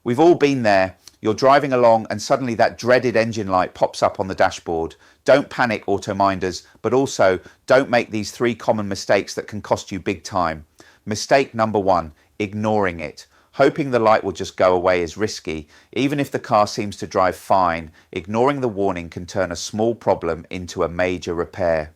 We've all been there. You're driving along and suddenly that dreaded engine light pops up on the dashboard. Don't panic, AutoMinders, but also don't make these 3 common mistakes that can cost you big time. Mistake number 1, ignoring it. Hoping the light will just go away is risky. Even if the car seems to drive fine, ignoring the warning can turn a small problem into a major repair.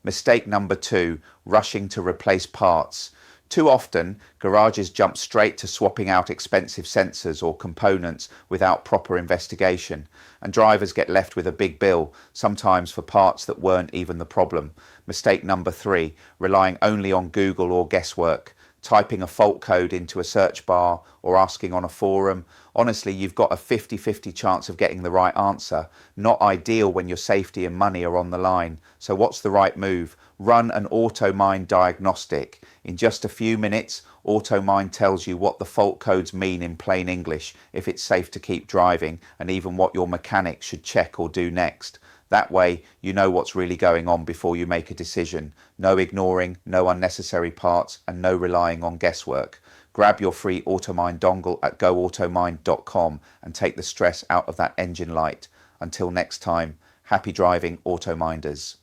Mistake number 2, rushing to replace parts. Too often, garages jump straight to swapping out expensive sensors or components without proper investigation, and drivers get left with a big bill, sometimes for parts that weren't even the problem. Mistake number 3, relying only on Google or guesswork. Typing a fault code into a search bar or asking on a forum. Honestly, you've got a 50-50 chance of getting the right answer. Not ideal when your safety and money are on the line. So what's the right move? Run an AutoMind diagnostic. In just a few minutes, AutoMind tells you what the fault codes mean in plain English, if it's safe to keep driving, and even what your mechanic should check or do next. That way, you know what's really going on before you make a decision. No ignoring, no unnecessary parts, and no relying on guesswork. Grab your free AutoMind dongle at goautomind.com and take the stress out of that engine light. Until next time, happy driving, AutoMinders.